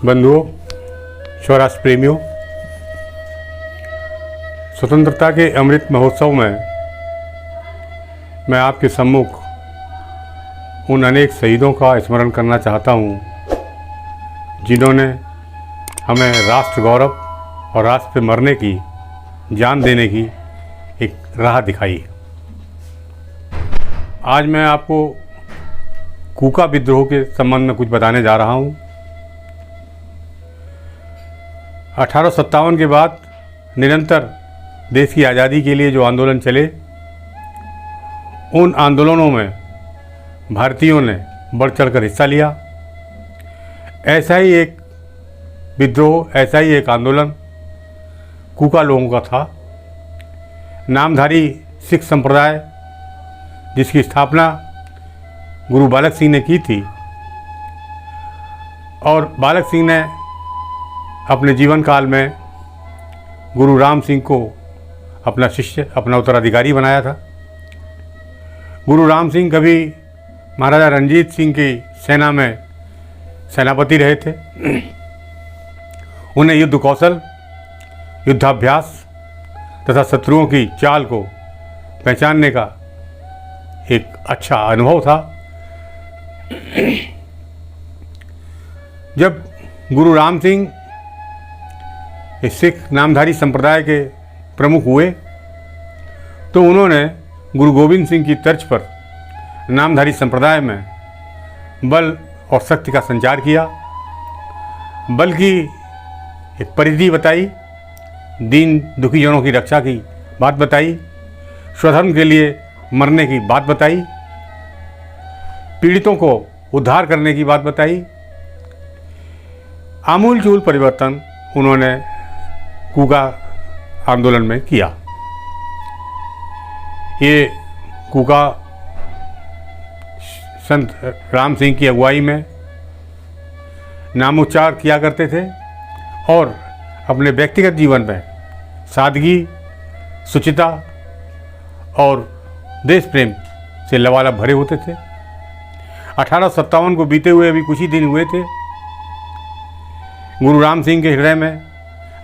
बंधुओं, स्वराष्ट्र प्रेमियों, स्वतंत्रता के अमृत महोत्सव में मैं आपके सम्मुख उन अनेक शहीदों का स्मरण करना चाहता हूँ जिन्होंने हमें राष्ट्र गौरव और राष्ट्र पे मरने की, जान देने की एक राह दिखाई। आज मैं आपको कूका विद्रोह के संबंध में कुछ बताने जा रहा हूँ। 1857 के बाद निरंतर देश की आज़ादी के लिए जो आंदोलन चले, उन आंदोलनों में भारतीयों ने बढ़ चढ़कर हिस्सा लिया। ऐसा ही एक विद्रोह, ऐसा ही एक आंदोलन कूका लोगों का था। नामधारी सिख संप्रदाय जिसकी स्थापना गुरु बालक सिंह ने की थी, और बालक सिंह ने अपने जीवन काल में गुरु राम सिंह को अपना शिष्य, अपना उत्तराधिकारी बनाया था। गुरु राम सिंह कभी महाराजा रणजीत सिंह की सेना में सेनापति रहे थे। उन्हें युद्ध कौशल, युद्धाभ्यास तथा शत्रुओं की चाल को पहचानने का एक अच्छा अनुभव था। जब गुरु राम सिंह इस सिख नामधारी संप्रदाय के प्रमुख हुए तो उन्होंने गुरु गोविंद सिंह की तर्ज पर नामधारी संप्रदाय में बल और शक्ति का संचार किया। बल की एक परिधि बताई, दीन दुखी जनों की रक्षा की बात बताई, स्वधर्म के लिए मरने की बात बताई, पीड़ितों को उद्धार करने की बात बताई। आमूलचूल परिवर्तन उन्होंने कूका आंदोलन में किया। ये कूका संत राम सिंह की अगुवाई में नामोच्चार किया करते थे और अपने व्यक्तिगत जीवन में सादगी, शुचिता और देश प्रेम से लबालब भरे होते थे। 1857 को बीते हुए अभी कुछ ही दिन हुए थे। गुरु राम सिंह के हृदय में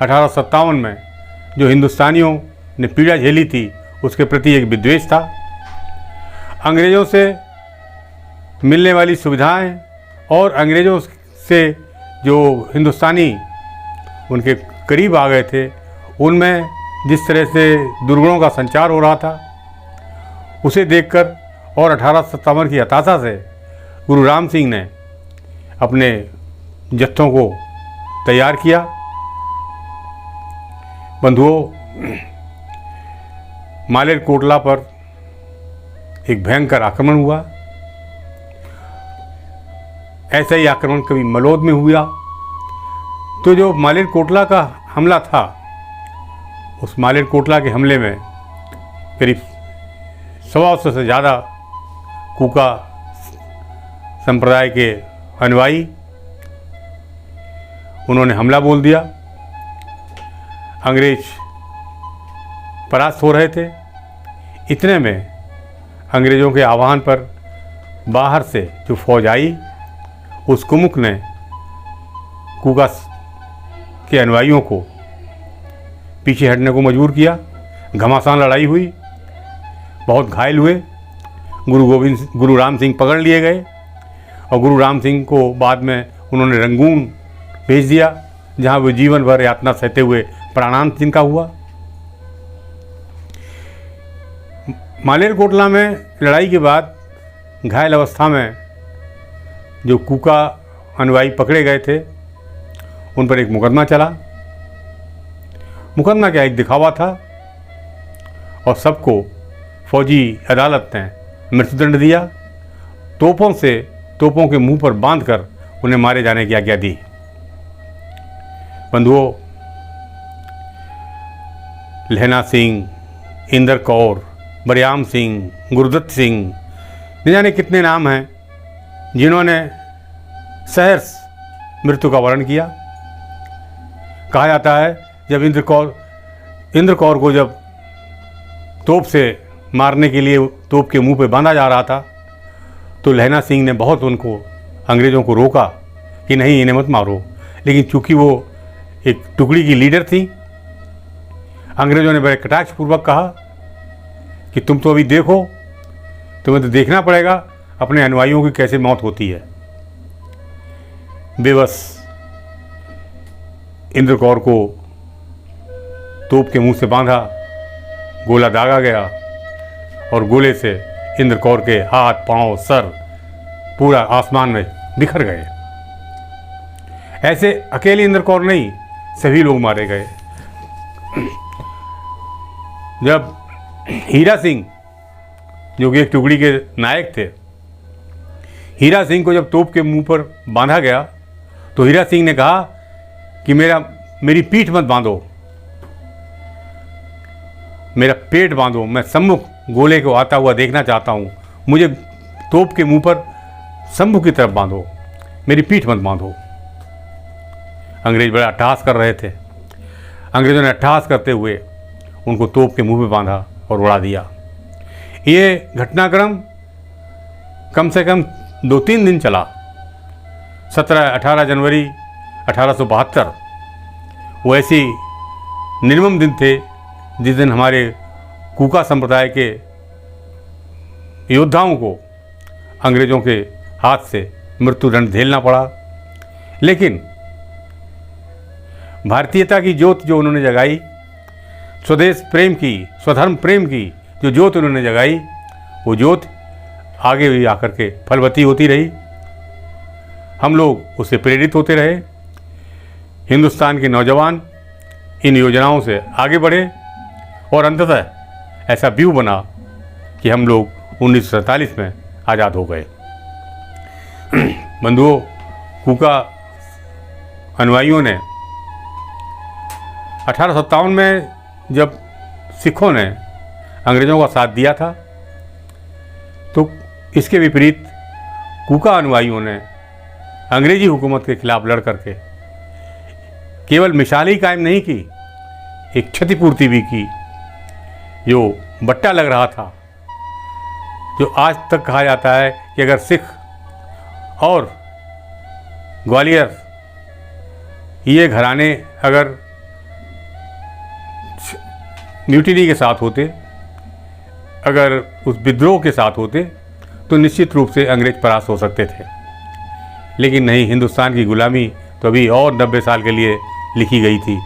1857 में जो हिंदुस्तानियों ने पीड़ा झेली थी, उसके प्रति एक विद्वेष था। अंग्रेज़ों से मिलने वाली सुविधाएं और अंग्रेज़ों से जो हिंदुस्तानी उनके करीब आ गए थे, उनमें जिस तरह से दुर्गुणों का संचार हो रहा था, उसे देखकर और 1857 की हताशा से गुरु राम सिंह ने अपने जत्थों को तैयार किया। बंधुओं, मालेरकोटला पर एक भयंकर आक्रमण हुआ। ऐसा ही आक्रमण कभी मलौद में हुआ। तो जो मालेरकोटला का हमला था, उस मालेरकोटला के हमले में करीब 125 से ज़्यादा कूका संप्रदाय के अनुयायी उन्होंने हमला बोल दिया। अंग्रेज परास्त हो रहे थे। इतने में अंग्रेज़ों के आह्वान पर बाहर से जो फौज आई, उस कुमुक ने कूका के अनुयायियों को पीछे हटने को मजबूर किया। घमासान लड़ाई हुई, बहुत घायल हुए। गुरु राम सिंह पकड़ लिए गए और गुरु राम सिंह को बाद में उन्होंने रंगून भेज दिया, जहाँ वो जीवन भर यातना सहते हुए प्राणांत जिनका हुआ। मालेरकोटला में लड़ाई के बाद घायल अवस्था में जो कूका अनुयायी पकड़े गए थे, उन पर एक मुकदमा चला। मुकदमा क्या, एक दिखावा था, और सबको फौजी अदालत ने मृत्युदंड दिया। तोपों के मुंह पर बांधकर उन्हें मारे जाने की आज्ञा दी। बंधुओं, लहना सिंह, इंदर कौर, बरियाम सिंह, गुरुदत्त सिंह, न जाने कितने नाम हैं जिन्होंने सहर्ष मृत्यु का वर्ण किया। कहा जाता है जब इंद्र कौर को जब तोप से मारने के लिए तोप के मुंह पे बांधा जा रहा था, तो लहना सिंह ने बहुत उनको अंग्रेज़ों को रोका कि नहीं, इन्हें मत मारो, लेकिन चूंकि वो एक टुकड़ी की लीडर थी, अंग्रेज़ों ने बड़े कटाक्षपूर्वक कहा कि तुम तो अभी देखो, तुम्हें तो देखना पड़ेगा अपने अनुयायियों की कैसे मौत होती है। बेबस इंद्र कौर को तोप के मुंह से बांधा, गोला दागा गया और गोले से इंद्र कौर के हाथ, पांव, सर पूरा आसमान में बिखर गए। ऐसे अकेले इंद्र कौर नहीं, सभी लोग मारे गए। जब हीरा सिंह, जो कि एक टुकड़ी के नायक थे, हीरा सिंह को जब तोप के मुंह पर बांधा गया तो हीरा सिंह ने कहा कि मेरी पीठ मत बांधो, मेरा पेट बांधो, मैं सम्मुख गोले को आता हुआ देखना चाहता हूँ, मुझे तोप के मुंह पर सम्मुख की तरफ बांधो, मेरी पीठ मत बांधो। अंग्रेज बड़ा अट्टहास कर रहे थे। अंग्रेज़ों ने अट्टहास करते हुए उनको तोप के मुंह पे बांधा और उड़ा दिया। ये घटनाक्रम कम से कम 2-3 दिन चला। 17-18 जनवरी 1872 वो ऐसी निर्मम दिन थे जिस दिन हमारे कूका संप्रदाय के योद्धाओं को अंग्रेज़ों के हाथ से मृत्युदंड झेलना पड़ा। लेकिन भारतीयता की ज्योत जो उन्होंने जगाई, स्वदेश प्रेम की, स्वधर्म प्रेम की जो ज्योत उन्होंने जगाई, वो ज्योत आगे भी आकर के फलवती होती रही। हम लोग उससे प्रेरित होते रहे। हिंदुस्तान के नौजवान इन योजनाओं से आगे बढ़े और अंततः ऐसा व्यू बना कि हम लोग 1947 में आज़ाद हो गए। बंधुओं, कूका अनुयायियों ने 1857 में जब सिखों ने अंग्रेज़ों का साथ दिया था, तो इसके विपरीत कूका अनुयायियों ने अंग्रेज़ी हुकूमत के खिलाफ लड़ करके केवल मिसाल ही कायम नहीं की, एक क्षतिपूर्ति भी की। जो बट्टा लग रहा था, जो आज तक कहा जाता है कि अगर सिख और ग्वालियर ये घराने अगर म्यूटिनी के साथ होते, अगर उस विद्रोह के साथ होते, तो निश्चित रूप से अंग्रेज परास्त हो सकते थे। लेकिन नहीं, हिंदुस्तान की गुलामी तो अभी और 90 साल के लिए लिखी गई थी।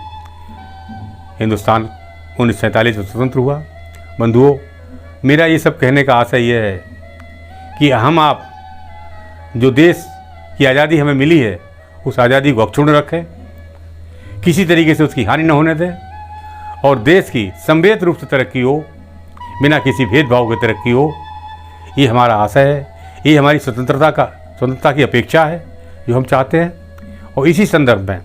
हिंदुस्तान 1947 में स्वतंत्र हुआ। बंधुओं, मेरा ये सब कहने का आशय यह है कि हम आप जो देश की आज़ादी हमें मिली है, उस आज़ादी को अक्षुण्ण रखें, किसी तरीके से उसकी हानि न होने दें और देश की सम्मिलित रूप से तरक्की हो, बिना किसी भेदभाव के तरक्की हो। ये हमारा आशय है, ये हमारी स्वतंत्रता की अपेक्षा है जो हम चाहते हैं। और इसी संदर्भ में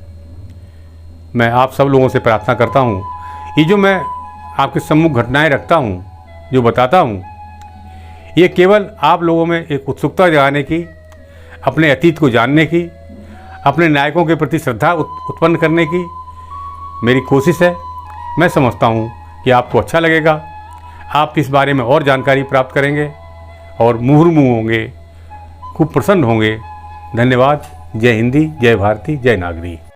मैं आप सब लोगों से प्रार्थना करता हूँ, ये जो मैं आपके सम्मुख घटनाएं रखता हूँ, जो बताता हूँ, ये केवल आप लोगों में एक उत्सुकता जगाने की, अपने अतीत को जानने की, अपने नायकों के प्रति श्रद्धा उत्पन्न करने की मेरी कोशिश है। मैं समझता हूँ कि आपको अच्छा लगेगा, आप इस बारे में और जानकारी प्राप्त करेंगे और मुहुर्मुहु होंगे, खूब प्रसन्न होंगे। धन्यवाद। जय हिंदी, जय भारती, जय नागरी।